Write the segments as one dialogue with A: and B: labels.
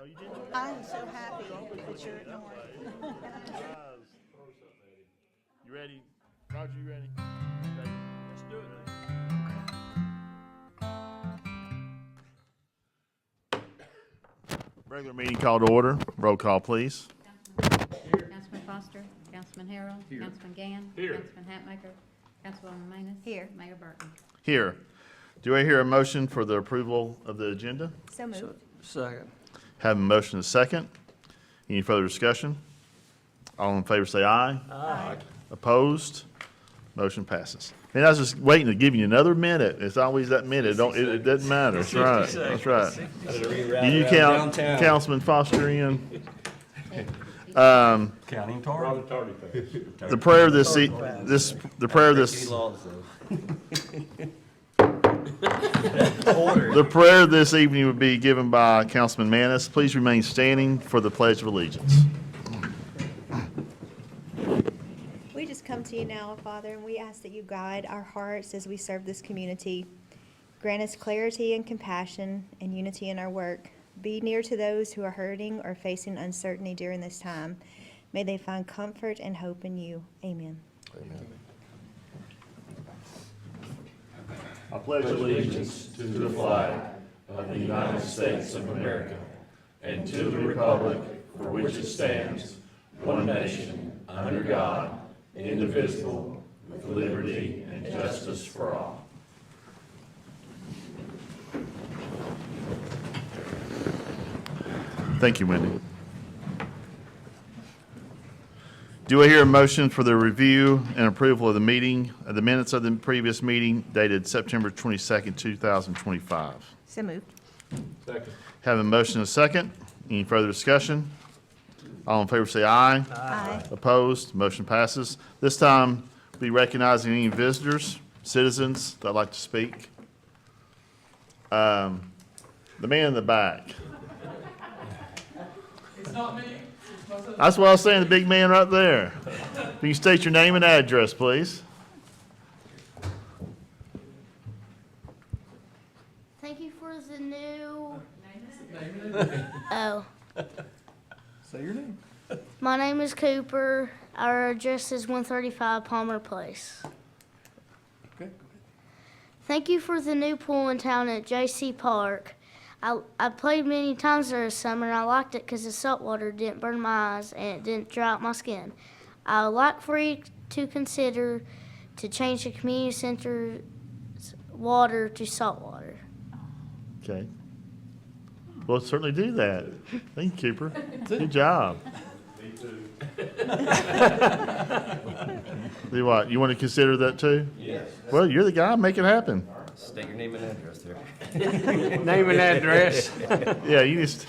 A: you didn't.
B: I'm so happy that you're ignoring.
A: You ready? Roger, you ready? Ready? Let's do it. Regular meeting called to order. Roll call, please.
C: Councilman Foster, Councilman Harrell, Councilman Gann, Councilman Hatmaker, Councilwoman Manis.
B: Here.
C: Mayor Burton.
A: Here. Do I hear a motion for the approval of the agenda?
B: So moved.
D: Second.
A: Have a motion and a second. Any further discussion? All in favor say aye.
D: Aye.
A: Opposed? Motion passes. And I was just waiting to give you another minute. It's always that minute. It doesn't matter. That's right. That's right. Did you count Councilman Foster in?
D: Counting tardy.
A: The prayer this the prayer this evening would be given by Councilman Manis. Please remain standing for the Pledge of Allegiance.
B: We just come to you now, Father, and we ask that you guide our hearts as we serve this community. Grant us clarity and compassion and unity in our work. Be near to those who are hurting or facing uncertainty during this time. May they find comfort and hope in you. Amen.
A: I pledge
E: allegiance to the flag of the United States of America and to the republic for which it stands, one nation, under God, indivisible, with liberty and justice for all.
A: Thank you, Wendy. Do I hear a motion for the review and approval of the minutes of the previous meeting dated September 22nd, 2025?
B: So moved.
E: Second.
A: Have a motion and a second. Any further discussion? All in favor say aye.
B: Aye.
A: Opposed? Motion passes. This time, we'll be recognizing any visitors, citizens that'd like to speak. The man in the back.
F: It's not me. It's myself.
A: That's what I was saying, the big man right there. If you can state your name and address, please.
G: Thank you for the new.
F: Name it.
G: Oh,
D: Say your name.
G: my name is Cooper. Our address is 135 Palmer Place.
D: Okay.
G: Thank you for the new pool in town at JC Park. I played many times there this summer and I liked it because the salt water didn't burn my eyes and it didn't dry out my skin. I would like for you to consider to change the community center's water to salt water.
A: Okay. We'll certainly do that. Thank you, Cooper. Good job.
E: Me too.
A: Do what? You want to consider that too?
E: Yes.
A: Well, you're the guy. Make it happen.
H: State your name and address there.
D: Name and address.
A: Yeah, you just.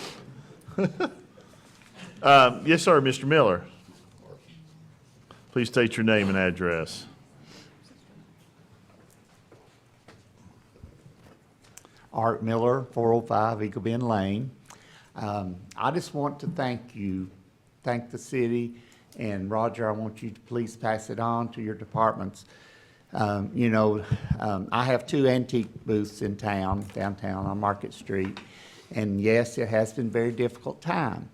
A: Yes, sir, Mr. Miller. Please state your name and address.
I: Art Miller, 405 Eagle Bend Lane. I just want to thank the city, and Roger, I want you to please pass it on to your departments. I have two antique booths in downtown on Market Street, and yes, it has been a very difficult time.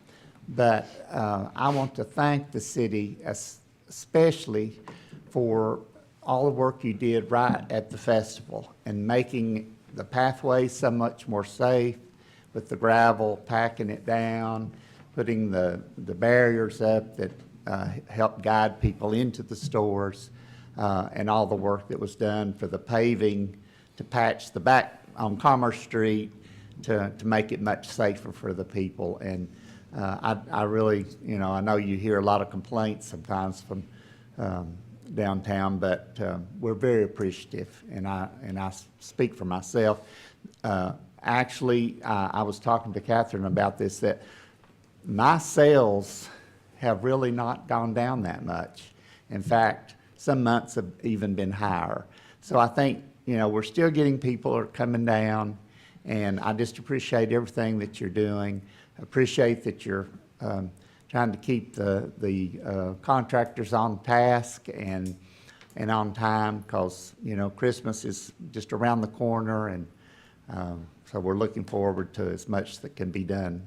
I: But I want to thank the city especially for all the work you did right at the festival and making the pathways so much more safe with the gravel, packing it down, putting the barriers up that help guide people into the stores, and all the work that was done for the paving to patch the back on Commerce Street to make it much safer for the people. And I really, I know you hear a lot of complaints sometimes from downtown, but we're very appreciative, and I speak for myself. Actually, I was talking to Catherine about this, that my sales have really not gone down that much. In fact, some months have even been higher. So I think, we're still getting people are coming down, and I just appreciate everything that you're doing. Appreciate that you're trying to keep the contractors on task and on time, because Christmas is just around the corner, and so we're looking forward to as much that can be done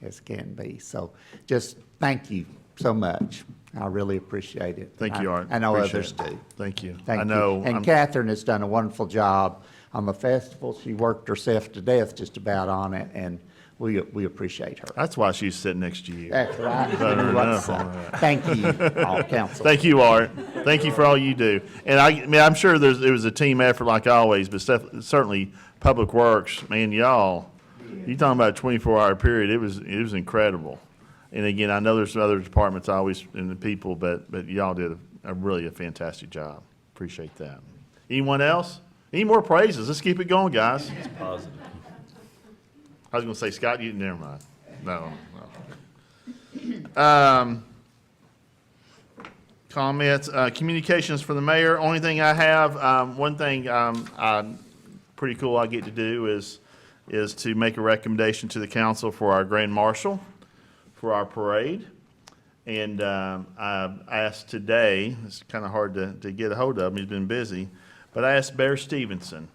I: as can be. So just thank you so much. I really appreciate it.
A: Thank you, Art.
I: I know
A: Appreciate
I: others
A: it.
I: do.
A: Thank you.
I: Thank
A: I
I: you.
A: know.
I: And Catherine has done a wonderful job on the festival. She worked herself to death just about on it, and we appreciate her.
A: That's why she's sitting next to you.
I: That's right.
A: Better enough on that.
I: Thank you, all council.
A: Thank you, Art. Thank you for all you do. And I mean, I'm sure it was a team effort like always, but certainly Public Works, man, y'all, you talking about a 24-hour period, it was incredible. And again, I know there's some other departments always in the people, but y'all did a fantastic job. Appreciate that. Anyone else? Any more praises? Let's keep it going, guys.
H: Positive.
A: I was gonna say, Scott, you, never mind. No. Comments, communications from the mayor. Only thing I have, one thing, pretty cool I get to do is to make a recommendation to the council for our grand marshal for our parade. And, I asked today, it's kind of hard to get a hold of him, he's been busy, but I asked Bear Stevenson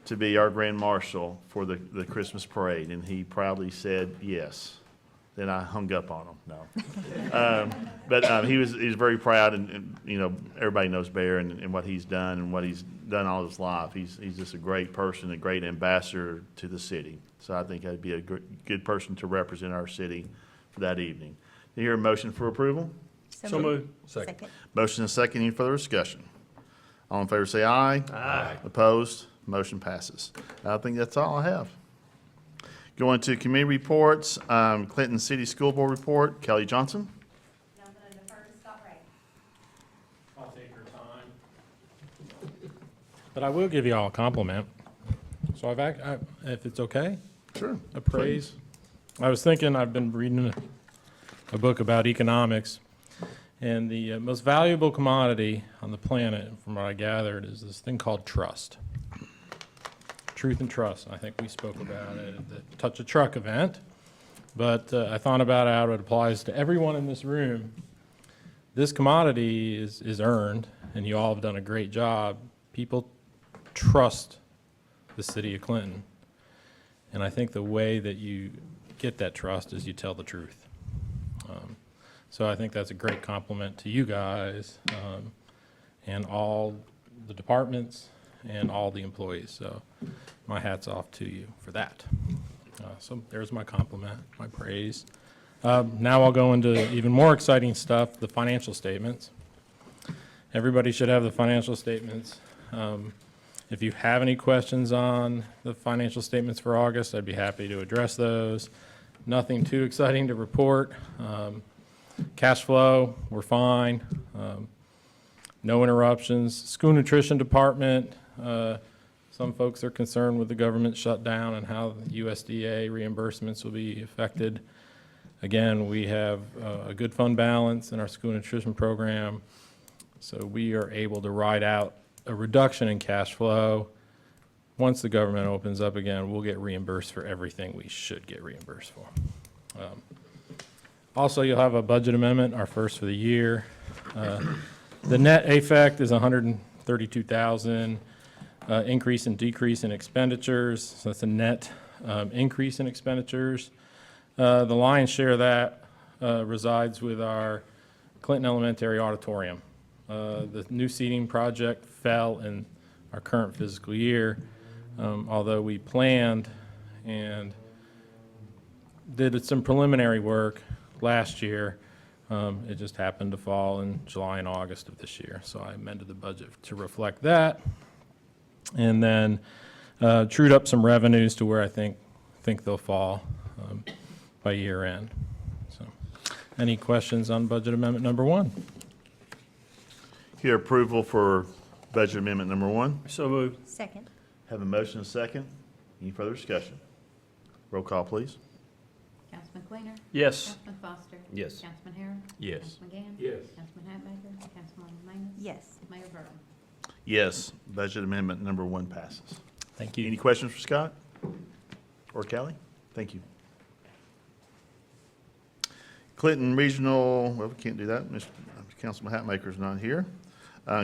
A: to be our grand marshal for the Christmas parade, and he proudly said yes. Then I hung up on him, no. But he's very proud, and, you know, everybody knows Bear and what he's done and what he's done all his life. He's just a great person, a great ambassador to the city. So I think that'd be a good person to represent our city for that evening. Do you hear a motion for approval?
F: So moved.
D: Second.
A: Motion and second, any further discussion? All in favor say aye.
D: Aye.
A: Opposed? Motion passes. I think that's all I have. Going to committee reports, Clinton City School Board report, Kelly Johnson.
F: I'll take your time. But I will give you all a compliment. So if it's okay,
A: Sure.
F: a praise. I was thinking, I've been reading a book about economics, and the most valuable commodity on the planet, from what I gathered, is this thing called trust. Truth and trust. I think we spoke about it at the Touch a Truck event, but I thought about how it applies to everyone in this room. This commodity is earned, and you all have done a great job. People trust the city of Clinton, and I think the way that you get that trust is you tell the truth. So I think that's a great compliment to you guys and all the departments and all the employees. So my hat's off to you for that. So there's my compliment, my praise. Now I'll go into even more exciting stuff, the financial statements. Everybody should have the financial statements. If you have any questions on the financial statements for August, I'd be happy to address those. Nothing too exciting to report. Cash flow, we're fine. No interruptions. School nutrition department, some folks are concerned with the government shutdown and how the USDA reimbursements will be affected. Again, we have a good fund balance in our school nutrition program, so we are able to ride out a reduction in cash flow. Once the government opens up again, we'll get reimbursed for everything we should get reimbursed for. Also, you'll have a budget amendment, our first for the year. The net effect is $132,000 increase and decrease in expenditures. So that's a net increase in expenditures. The lion's share of that resides with our Clinton Elementary Auditorium. The new seating project fell in our current fiscal year, although we planned and did some preliminary work last year. It just happened to fall in July and August of this year, so I amended the budget to reflect that. And then trued up some revenues to where I think they'll fall by year end. So, any questions on budget amendment number 1?
A: Hear approval for budget amendment number 1.
F: So moved.
B: Second.
A: Have a motion and a second. Any further discussion? Roll call, please.
C: Councilman Quainer.
F: Yes.
C: Councilman Foster.
H: Yes.
C: Councilman Harrell.
D: Yes.
C: Councilman Gann.
F: Yes.
C: Councilman Hatmaker. Councilman Manis.
B: Yes.
C: Mayor Burton.
A: Yes, budget amendment number 1 passes.
F: Thank
A: Any
F: you.
A: questions for Scott or Kelly? Thank you. Clinton Regional, well, we can't do that. Councilman Hatmaker's not here.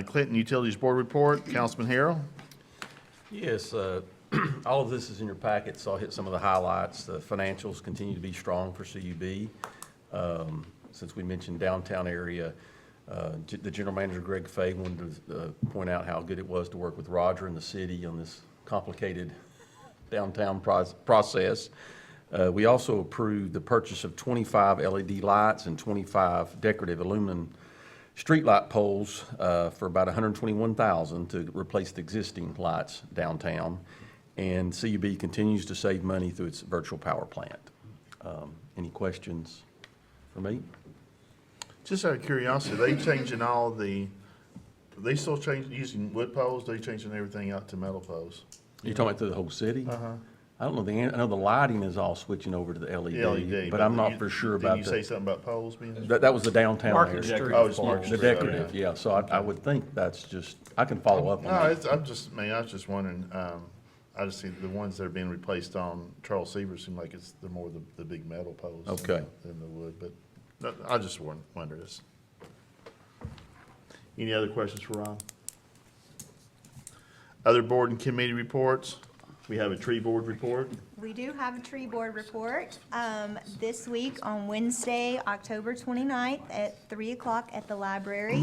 A: Clinton Utilities Board report, Councilman Harrell.
H: Yes,
D: All of this is in your packet, so I'll hit some of the highlights. The financials continue to be strong for CUB. Since we mentioned downtown area, the general manager, Greg Fay, wanted to point out how good it was to work with Roger and the city on this complicated downtown process. We also approved the purchase of 25 LED lights and 25 decorative aluminum streetlight poles for about $121,000 to replace the existing lights downtown. And CUB continues to save money through its virtual power plant. Any questions for me?
A: Just out of curiosity, they changing all the, they still using wood poles? They changing everything out to metal poles?
D: You're talking about through the whole city?
A: Uh-huh.
D: I don't know, I know the lighting is all switching over to the LED,
A: LED.
D: but I'm not for sure about
A: Did you say something about poles being?
D: that was the downtown
H: Market
D: area.
H: Street.
A: Oh, it's Market
D: The
A: Street, okay.
D: decorative, yeah, so I would think that's just, I can follow up on
A: No,
D: that.
A: it's, I'm just, man, I was just wondering, I just see the ones that are being replaced on Charles Seaver seem like they're more the big metal poles.
D: Okay.
A: Than the wood, but no, I just wondered this. Any other questions for Ron? Other board and committee reports? We have a tree board report.
B: We do have a tree board report. This week on Wednesday, October 29th at 3 o'clock at the library,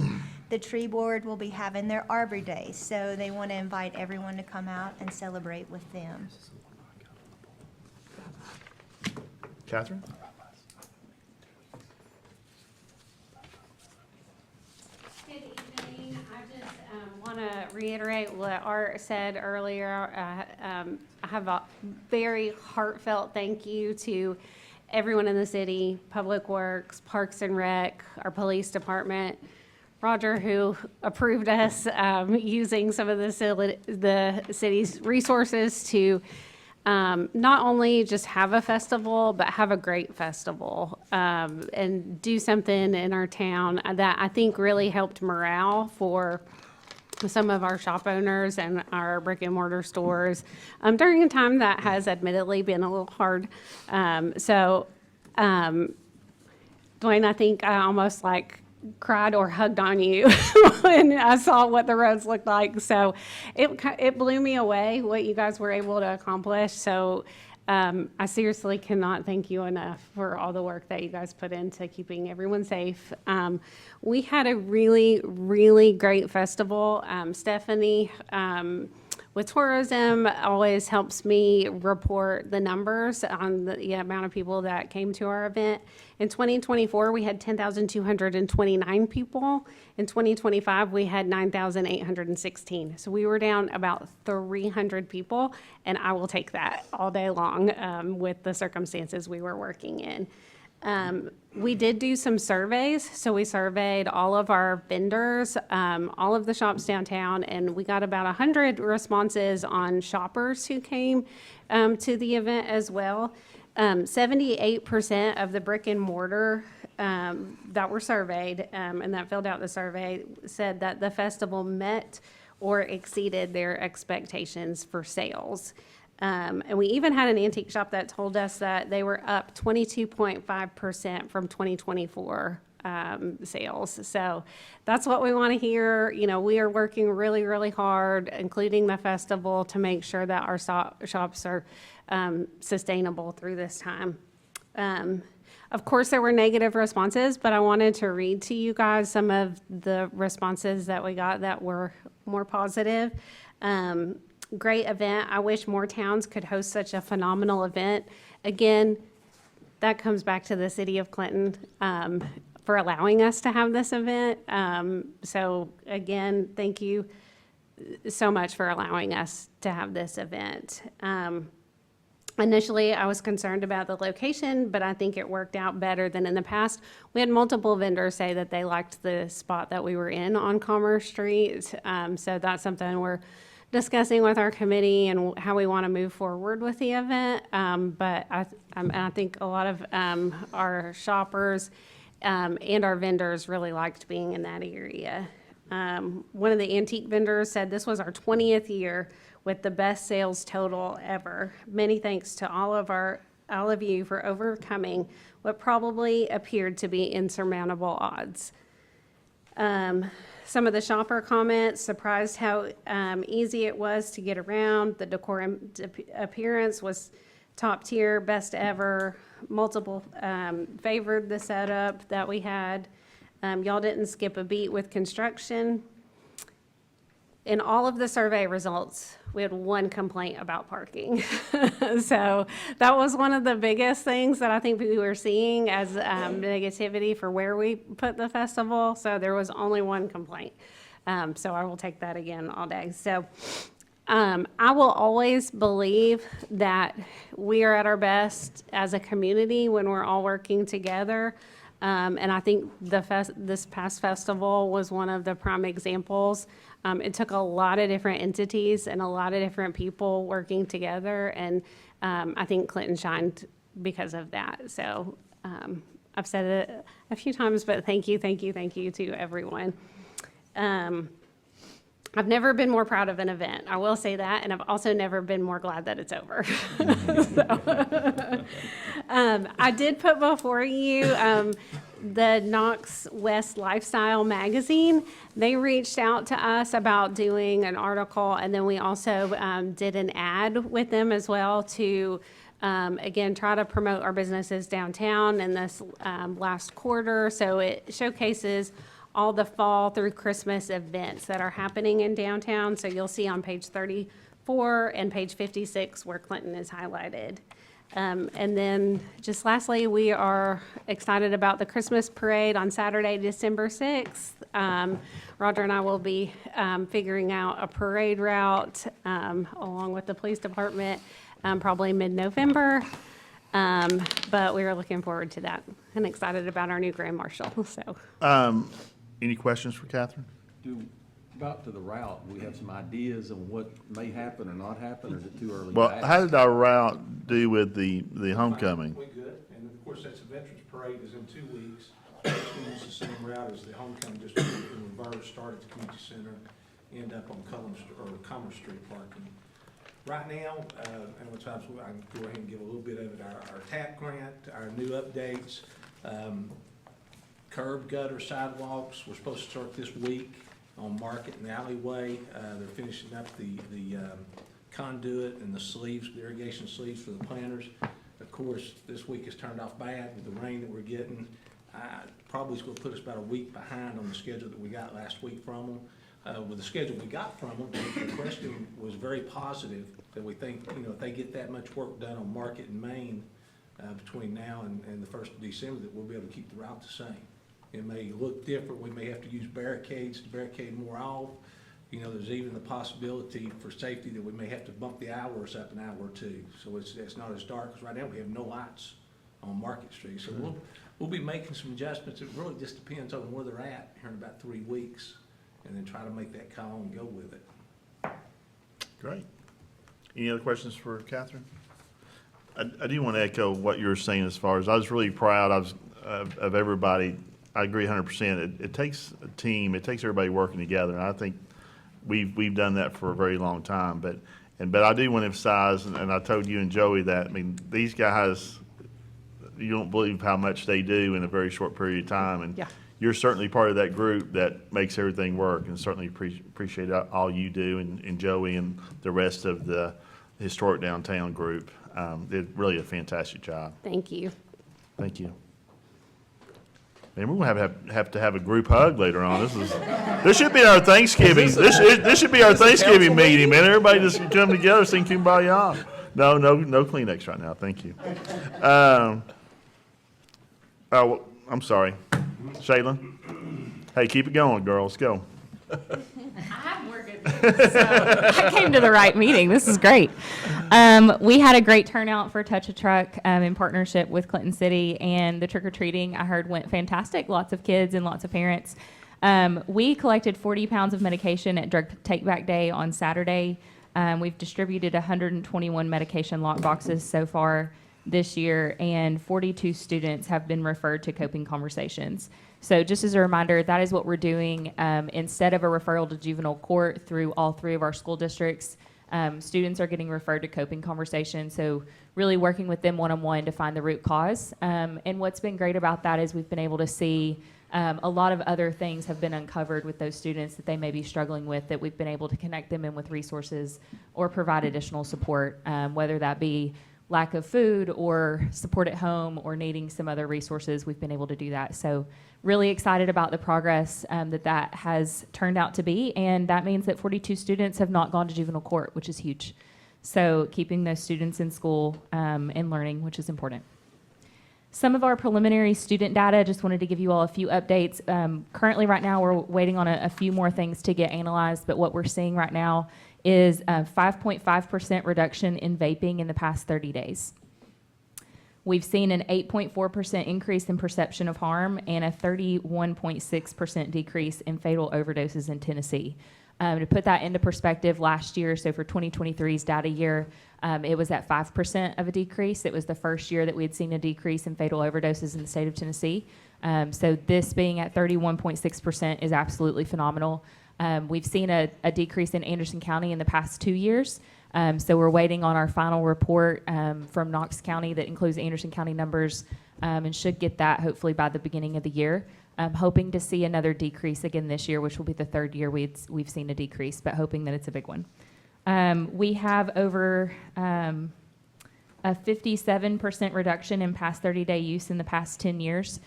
B: the tree board will be having their Arbor Day. So they want to invite everyone to come out and celebrate with them.
A: Catherine?
J: Good evening. I just want to reiterate what Art said earlier. I have a very heartfelt thank you to everyone in the city, Public Works, Parks and Rec, our police department, Roger, who approved us using some of the city's resources to not only just have a festival, but have a great festival and do something in our town that I think really helped morale for some of our shop owners and our brick and mortar stores during a time that has admittedly been a little hard. Dwayne, I think I almost cried or hugged on you when I saw what the roads looked like. So it blew me away what you guys were able to accomplish. So I seriously cannot thank you enough for all the work that you guys put into keeping everyone safe. We had a really, really great festival. Stephanie with tourism always helps me report the numbers on the amount of people that came to our event. In 2024, we had 10,229 people. In 2025, we had 9,816. So we were down about 300 people, and I will take that all day long with the circumstances we were working in. We did do some surveys, so we surveyed all of our vendors, all of the shops downtown, and we got about 100 responses on shoppers who came to the event as well. 78% of the brick and mortar that were surveyed and that filled out the survey said that the festival met or exceeded their expectations for sales. And we even had an antique shop that told us that they were up 22.5% from 2024 sales. So that's what we want to hear. You know, we are working really, really hard, including the festival, to make sure that our shops are sustainable through this time. Of course, there were negative responses, but I wanted to read to you guys some of the responses that we got that were more positive. Great event. I wish more towns could host such a phenomenal event. Again, that comes back to the city of Clinton for allowing us to have this event. So again, thank you so much for allowing us to have this event. Initially, I was concerned about the location, but I think it worked out better than in the past. We had multiple vendors say that they liked the spot that we were in on Commerce Street. So that's something we're discussing with our committee and how we want to move forward with the event. But I think a lot of our shoppers and our vendors really liked being in that area. One of the antique vendors said this was our 20th year with the best sales total ever. Many thanks to all of you for overcoming what probably appeared to be insurmountable odds. some of the shopper comments, surprised how easy it was to get around. The decor and appearance was top tier, best ever. Multiple favored the setup that we had. Y'all didn't skip a beat with construction. In all of the survey results, we had one complaint about parking. So that was one of the biggest things that I think we were seeing as negativity for where we put the festival. So there was only one complaint. So I will take that again all day. So I will always believe that we are at our best as a community when we're all working together. And I think this past festival was one of the prime examples. It took a lot of different entities and a lot of different people working together, and I think Clinton shined because of that. So I've said it a few times, but thank you to everyone. I've never been more proud of an event, I will say that, and I've also never been more glad that it's over. I did put before you the Knox West Lifestyle magazine. They reached out to us about doing an article, and then we also did an ad with them as well to, again, try to promote our businesses downtown in this last quarter. So it showcases all the fall through Christmas events that are happening in downtown. So you'll see on page 34 and page 56 where Clinton is highlighted. And then just lastly, we are excited about the Christmas parade on Saturday, December 6th. Roger and I will be figuring out a parade route along with the police department, probably mid-November. But we are looking forward to that and excited about our new Grand Marshal. So.
A: Any questions for Catherine?
D: About to the route, we have some ideas of what may happen or not happen, or is it too early to
A: Well,
D: ask?
A: how did our route do with the homecoming?
K: We good, and of course, that's the Veterans Parade is in 2 weeks. We use the same route as the homecoming, just in reverse, start at the community center, end up on Commerce Street parking. Right now, and what times I can go ahead and give a little bit of it, our TAP grant, our new updates, curb, gutter, sidewalks, we're supposed to start this week on Market and Alleyway. They're finishing up the conduit and the sleeves, the irrigation sleeves for the planters. Of course, this week has turned off bad with the rain that we're getting. Probably is going to put us about a week behind on the schedule that we got last week from them. With the schedule we got from them, the question was very positive that we think, if they get that much work done on Market and Main between now and the 1st of December, that we'll be able to keep the route the same. It may look different. We may have to use barricades to barricade more off. There's even the possibility for safety that we may have to bump the hours up an hour or two. So it's not as dark, because right now we have no lights on Market Street. So we'll be making some adjustments. It really just depends on where they're at here in about 3 weeks, and then try to make that call and go with it.
A: Great. Any other questions for Catherine? I do want to echo what you were saying as far as I was really proud of everybody. I agree 100%. It takes a team. It takes everybody working together, and I think we've done that for a very long time. But I do want to emphasize, and I told you and Joey that, these guys, you don't believe how much they do in a very short period of time, and you're certainly part of that group that makes everything work, and certainly appreciate all you do, and Joey and the rest of the Historic Downtown group. Did really a fantastic job.
J: Thank you.
A: Thank you. Man, we're gonna have to have a group hug later on. This should be our Thanksgiving. This should be our Thanksgiving meeting, man. Everybody just come together, sing Kumbaya. No Kleenex right now. Thank you. I'm sorry, Shayla. Hey, keep it going, girls. Go.
L: I have more good news. So I came to the right meeting. This is great. We had a great turnout for Touch a Truck in partnership with Clinton City, and the trick-or-treating, I heard, went fantastic. Lots of kids and lots of parents. We collected 40 pounds of medication at Drug Take Back Day on Saturday. We've distributed 121 medication lock boxes so far this year, and 42 students have been referred to Coping Conversations. So just as a reminder, that is what we're doing. Instead of a referral to juvenile court through all 3 of our school districts, students are getting referred to Coping Conversations. So really working with them one-on-one to find the root cause. And what's been great about that is we've been able to see A lot of other things have been uncovered with those students that they may be struggling with, that we've been able to connect them in with resources or provide additional support, whether that be lack of food or support at home or needing some other resources. We've been able to do that. So really excited about the progress that has turned out to be, and that means that 42 students have not gone to juvenile court, which is huge. So keeping those students in school and learning, which is important. Some of our preliminary student data, just wanted to give you all a few updates. Currently right now we're waiting on a few more things to get analyzed, but what we're seeing right now is a 5.5% reduction in vaping in the past 30 days. We've seen an 8.4% increase in perception of harm and a 31.6% decrease in fatal overdoses in Tennessee. To put that into perspective, last year, so for 2023's data year, it was at 5% of a decrease. It was the first year that we had seen a decrease in fatal overdoses in the state of Tennessee. So this being at 31.6% is absolutely phenomenal. We've seen a decrease in Anderson County in the past 2 years. So we're waiting on our final report from Knox County that includes Anderson County numbers and should get that hopefully by the beginning of the year. I'm hoping to see another decrease again this year, which will be the third year we've seen a decrease, but hoping that it's a big one. We have over a 57% reduction in past 30-day use in the past 10 years.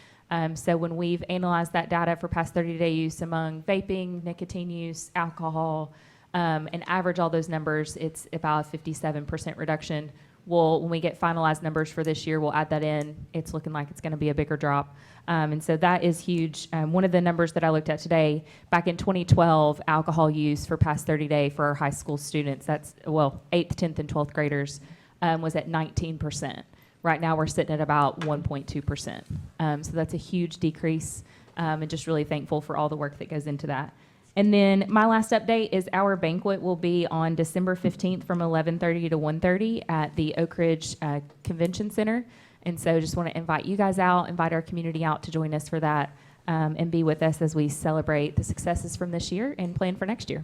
L: So when we've analyzed that data for past 30-day use among vaping, nicotine use, alcohol, and average all those numbers, it's about a 57% reduction. When we get finalized numbers for this year, we'll add that in. It's looking like it's going to be a bigger drop. And so that is huge. One of the numbers that I looked at today, back in 2012, alcohol use for past 30 day for our high school students, that's, 8th, 10th, and 12th graders, was at 19%. Right now, we're sitting at about 1.2%. So that's a huge decrease, and just really thankful for all the work that goes into that. And then my last update is our banquet will be on December 15th from 11:30 to 1:30 at the Oak Ridge Convention Center. And so just want to invite you guys out, invite our community out to join us for that, and be with us as we celebrate the successes from this year and plan for next year.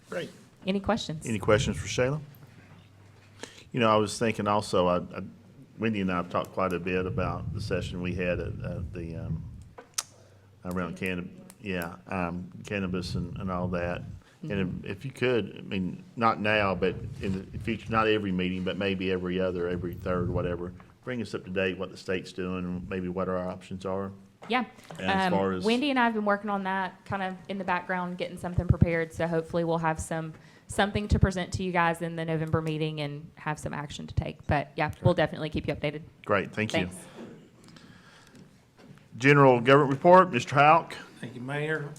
A: Great.
L: Any questions?
A: Any questions for Shayla? You know, I was thinking also, Wendy and I have talked quite a bit about the session we had at the, around cannabis and all that. And if you could, I mean, not now, but in the future, not every meeting, but maybe every other, every third, whatever, bring us up to date what the state's doing and maybe what our options are.
L: Yeah.
A: And as far as
L: Wendy and I have been working on that kind of in the background, getting something prepared. So hopefully we'll have something to present to you guys in the November meeting and have some action to take. But yeah, we'll definitely keep you updated.
A: Great, thank you.
L: Thanks.
A: General Government Report, Mr. Houck.
K: Thank you, Mayor.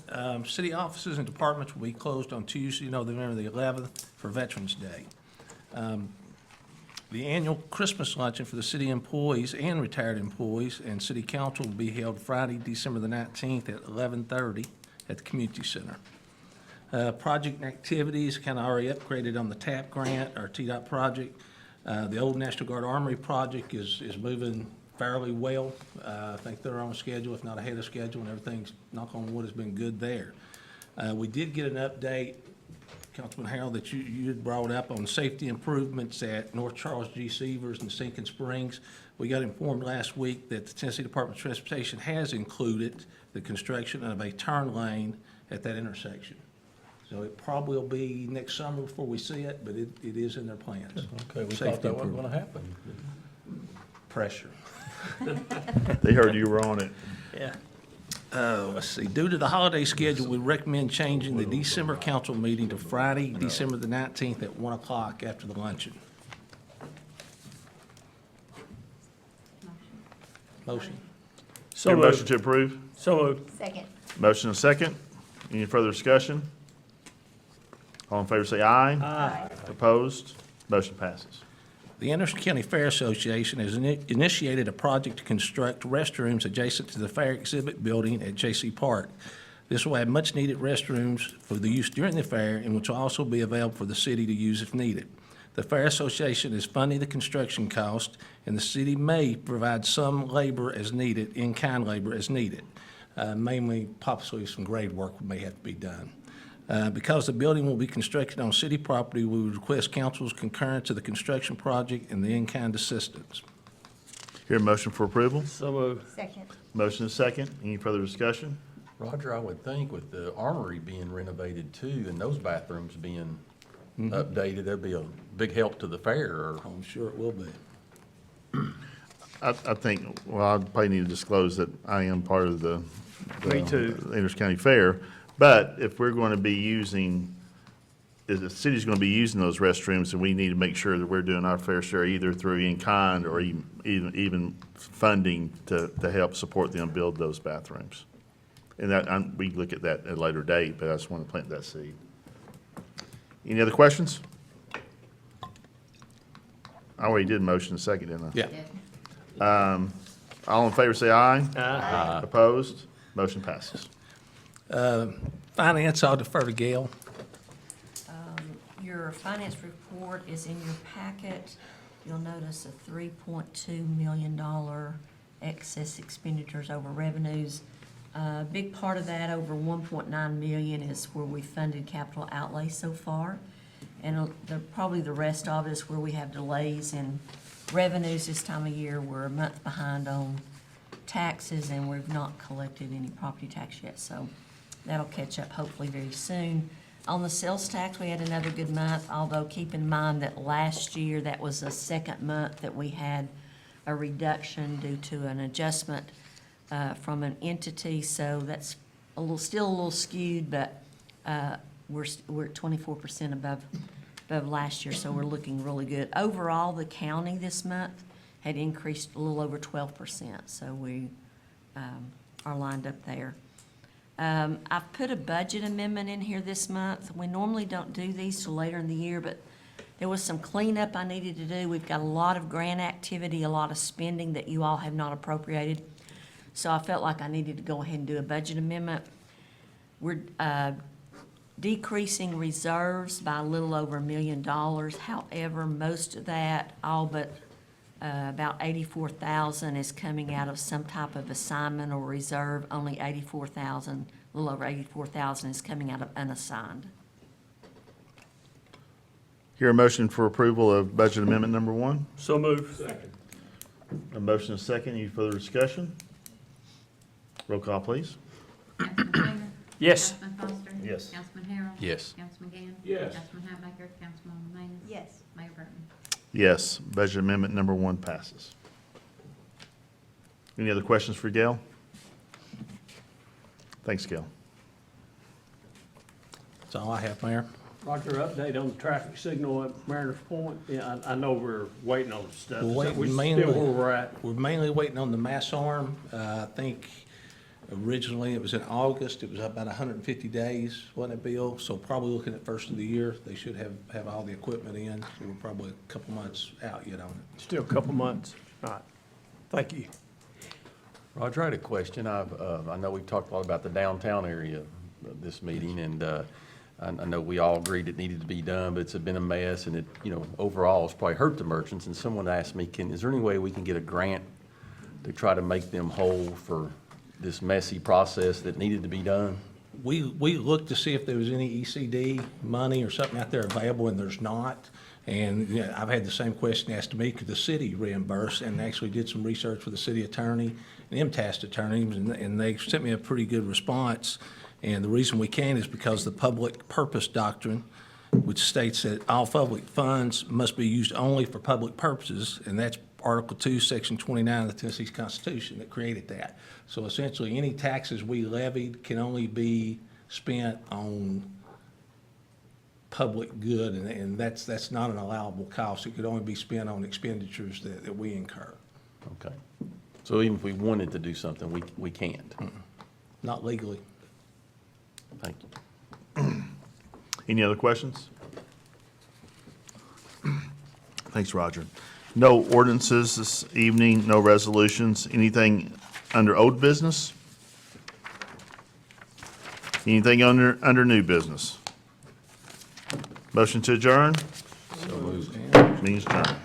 K: City offices and departments will be closed on Tuesday, November the 11th, for Veterans Day. The annual Christmas luncheon for the city employees and retired employees and city council will be held Friday, December the 19th at 11:30 at the community center. Project activities kind of already upgraded on the TAP grant, our TDOT project. The old National Guard Armory project is moving fairly well. I think they're on schedule, if not ahead of schedule, and everything's, knock on wood, has been good there. We did get an update, Councilman Harold, that you had brought up on safety improvements at North Charles G. Severs and Sinking Springs. We got informed last week that the Tennessee Department of Transportation has included the construction of a turn lane at that intersection. So it probably will be next summer before we see it, but it is in their plans.
D: Okay, we
K: Safety
D: thought that wasn't
K: improvement.
D: going to happen.
K: Pressure.
A: They heard you were on it.
K: Yeah. Let's see, due to the holiday schedule, we recommend changing the December council meeting to Friday, December the 19th at 1 o'clock after the luncheon. Motion.
A: Your motion to approve?
E: So moved.
B: Second.
A: Motion and second. Any further discussion? All in favor say aye.
B: Aye.
A: Opposed? Motion passes.
K: The Anderson County Fair Association has initiated a project to construct restrooms adjacent to the fair exhibit building at J.C. Park. This will add much-needed restrooms for the use during the fair and which will also be available for the city to use if needed. The Fair Association is funding the construction cost, and the city may provide some labor as needed, in-kind labor as needed. Mainly, possibly some grade work may have to be done. Because the building will be constructed on city property, we would request council's concurrence to the construction project and the in-kind assistance.
A: Hear a motion for approval?
E: So moved.
B: Second.
A: Motion is second. Any further discussion?
D: Roger, I would think with the armory being renovated too, and those bathrooms being updated, that'd be a big help to the fair, or
K: I'm sure it will be.
A: I think, well, I probably need to disclose that I am part of the
E: Me too.
A: Andrews County Fair. But if we're going to be using, if the city's going to be using those restrooms, then we need to make sure that we're doing our fair share either through in-kind or even funding to help support them build those bathrooms. And that, we look at that at a later date, but I just want to plant that seed. Any other questions? I already did motion second, didn't I?
K: Yeah.
A: All in favor, say aye.
E: Aye.
A: Opposed? Motion passes.
K: Finance, I'll defer to Gail.
M: Your finance report is in your packet. You'll notice a $3.2 million excess expenditures over revenues. A big part of that, over $1.9 million, is where we funded capital outlay so far. And probably the rest of it is where we have delays in revenues this time of year. We're a month behind on taxes, and we've not collected any property tax yet, so that'll catch up hopefully very soon. On the sales tax, we had another good month, although keep in mind that last year, that was the second month that we had a reduction due to an adjustment from an entity, so that's still a little skewed, but we're at 24% above last year, so we're looking really good. Overall, the county this month had increased a little over 12%, so we are lined up there. I've put a budget amendment in here this month. We normally don't do these till later in the year, but there was some cleanup I needed to do. We've got a lot of grant activity, a lot of spending that you all have not appropriated. So I felt like I needed to go ahead and do a budget amendment. We're decreasing reserves by a little over $1 million. However, most of that, all but about $84,000 is coming out of some type of assignment or reserve. Only $84,000, a little over $84,000 is coming out of unassigned.
A: Hear a motion for approval of budget amendment number one?
E: So moved. Second.
A: A motion is second. Any further discussion? Roll call, please.
C: Councilman Stanger?
E: Yes.
C: Councilman Foster?
A: Yes.
C: Councilman Harrell?
D: yes.
C: Councilman Gann?
E: Yes.
C: Councilman Hatmaker? Councilwoman Manis?
B: Yes.
C: Mayor Burton?
A: Yes, budget amendment number one passes. Any other questions for Gail? Thanks, Gail.
K: That's all I have, Mayor.
E: Roger, update on the traffic signal at Mariners Point. Yeah, I know we're waiting on stuff.
K: We're waiting
E: We
K: mainly-
E: still where we're at.
K: We're mainly waiting on the mass arm. I think originally it was in August. It was about 150 days, wasn't it, Bill? So probably looking at first of the year, they should have all the equipment in. So we're probably a couple months out yet on it.
E: Still a couple months. All right. Thank you.
D: Roger, I had a question. I know we've talked a lot about the downtown area this meeting, and I know we all agreed it needed to be done, but it's been a mess, and it, overall, it's probably hurt the merchants. And someone asked me, is there any way we can get a grant to try to make them whole for this messy process that needed to be done?
K: We looked to see if there was any ECD money or something out there available, and there's not. And I've had the same question asked to me, could the city reimburse? And actually did some research with the city attorney and MTAS attorneys, and they sent me a pretty good response. And the reason we can is because the public purpose doctrine, which states that all public funds must be used only for public purposes, and that's Article 2, Section 29 of the Tennessee Constitution that created that. So essentially, any taxes we levied can only be spent on public good, and that's not an allowable cost. It could only be spent on expenditures that we incur.
D: Okay. So even if we wanted to do something, we can't.
K: Not legally.
D: Thank you.
A: Any other questions? Thanks, Roger. No ordinances this evening, no resolutions. Anything under old business? Anything under new business? Motion to adjourn?
D: So moved.
A: Means adjourn.